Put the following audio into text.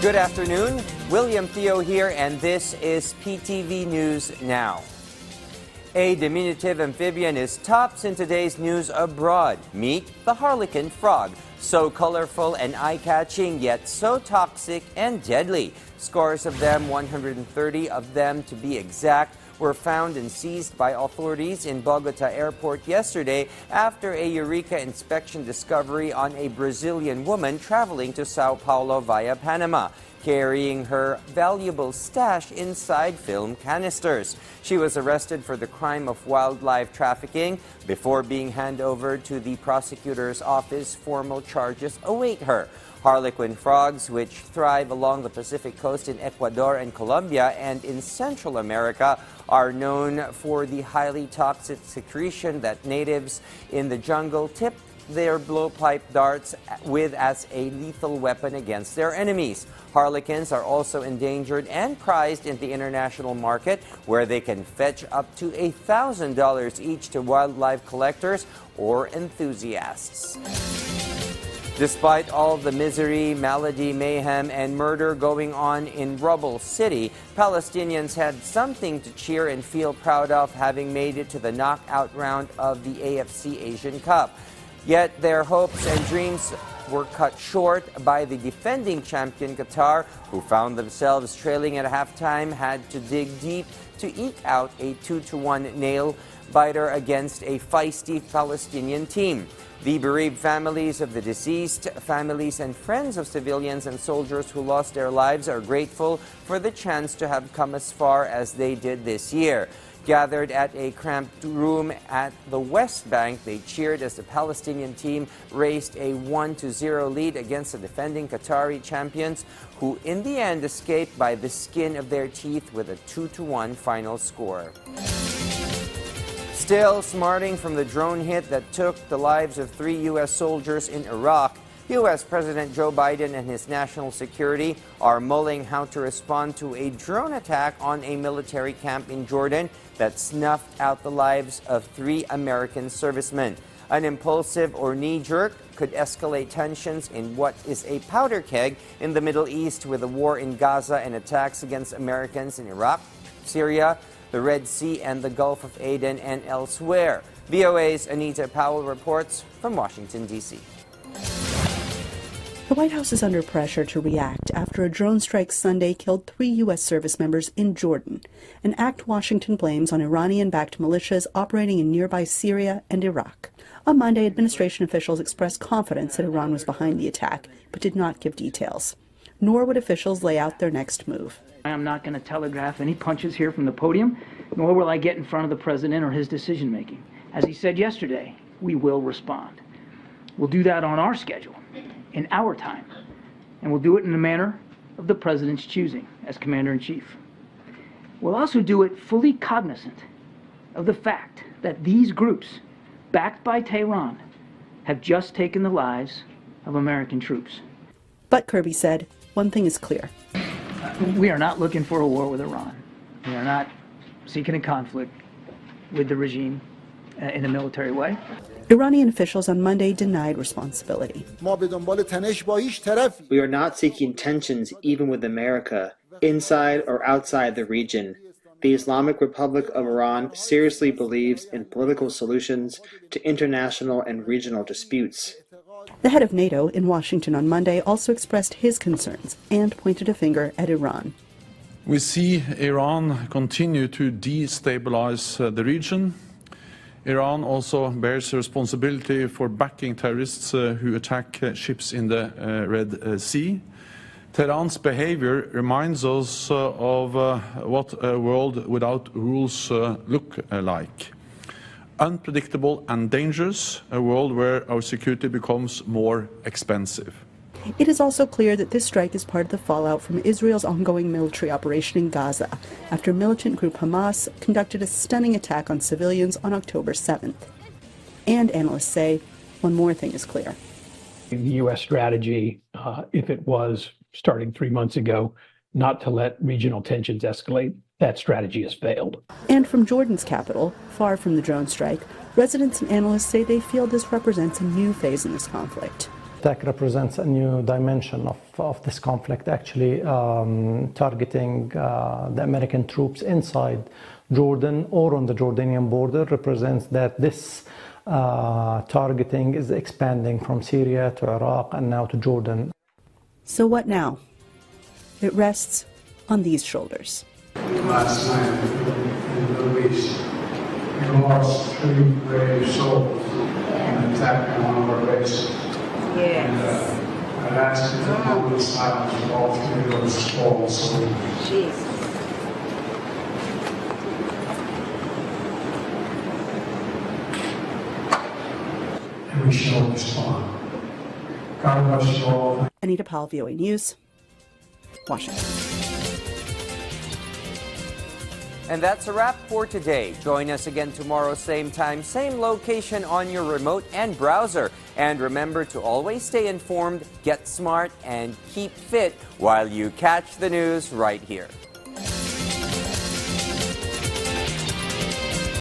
Good afternoon. William Theo here, and this is PTV News Now. A diminutive amphibian is tops in today's news abroad. Meet the Harlequin frog. So colorful and eye-catching, yet so toxic and deadly. Scores of them, 130 of them to be exact, were found and seized by authorities in Bogota airport yesterday after a Eureka inspection discovery on a Brazilian woman traveling to Sao Paulo via Panama, carrying her valuable stash inside film canisters. She was arrested for the crime of wildlife trafficking. Before being handed over to the prosecutor's office, formal charges await her. Harlequin frogs, which thrive along the Pacific coast in Ecuador and Colombia and in Central America, are known for the highly toxic secretion that natives in the jungle tip their blowpipe darts with as a lethal weapon against their enemies. Harlequins are also endangered and prized in the international market, where they can fetch up to $1,000 each to wildlife collectors or enthusiasts. Despite all the misery, malady, mayhem, and murder going on in Rubble City, Palestinians had something to cheer and feel proud of, having made it to the knockout round of the AFC Asian Cup. Yet their hopes and dreams were cut short by the defending champion Qatar, who found themselves trailing at halftime, had to dig deep to eke out a 2-1 nail-biter against a feisty Palestinian team. The bereaved families of the deceased, families and friends of civilians and soldiers who lost their lives are grateful for the chance to have come as far as they did this year. Gathered at a cramped room at the West Bank, they cheered as the Palestinian team raced a 1-0 lead against the defending Qatari champions, who in the end escaped by the skin of their teeth with a 2-1 final score. Still smarting from the drone hit that took the lives of 3 U.S. soldiers in Iraq, U.S. President Joe Biden and his national security are mulling how to respond to a drone attack on a military camp in Jordan that snuffed out the lives of 3 American servicemen. An impulsive or knee-jerk could escalate tensions in what is a powder keg in the Middle East, with a war in Gaza and attacks against Americans in Iraq, Syria, the Red Sea, and the Gulf of Aden and elsewhere. VOA's Anita Powell reports from Washington, D.C. The White House is under pressure to react after a drone strike Sunday killed 3 U.S. service members in Jordan, an act Washington blames on Iranian-backed militias operating in nearby Syria and Iraq. On Monday, administration officials expressed confidence that Iran was behind the attack, but did not give details. Nor would officials lay out their next move. I am not going to telegraph any punches here from the podium, nor will I get in front of the president or his decision-making. As he said yesterday, we will respond. We'll do that on our schedule, in our time, and we'll do it in the manner of the president's choosing as commander-in-chief. We'll also do it fully cognizant of the fact that these groups, backed by Tehran, have just taken the lives of American troops. But Kirby said, one thing is clear. We are not looking for a war with Iran. We are not seeking a conflict with the regime in a military way. Iranian officials on Monday denied responsibility. We are not seeking tensions even with America, inside or outside the region. The Islamic Republic of Iran seriously believes in political solutions to international and regional disputes. The head of NATO in Washington on Monday also expressed his concerns and pointed a finger at Iran. We see Iran continue to destabilize the region. Iran also bears responsibility for backing terrorists who attack ships in the Red Sea. Tehran's behavior reminds us of what a world without rules look like. Unpredictable and dangerous, a world where our security becomes more expensive. It is also clear that this strike is part of the fallout from Israel's ongoing military operation in Gaza, after militant group Hamas conducted a stunning attack on civilians on October 7th. And analysts say one more thing is clear. The U.S. strategy, if it was starting 3 months ago, not to let regional tensions escalate, that strategy has failed. And from Jordan's capital, far from the drone strike, residents and analysts say they feel this represents a new phase in this conflict. attack represents a new dimension of this conflict, actually targeting the American troops inside Jordan or on the Jordanian border represents that this targeting is expanding from Syria to Iraq and now to Jordan. So what now? It rests on these shoulders. Last night in the Middle East, we lost 3 brave souls in an attack on one of our bases. Yes. And I'd ask you for a moment of silence for all 3 of those fallen soldiers. Jesus. And we shall respond. God bless you all. Anita Powell, VOA News, Washington. And that's a wrap for today. Join us again tomorrow, same time, same location on your remote and browser. And remember to always stay informed, get smart, and keep fit while you catch the news right here.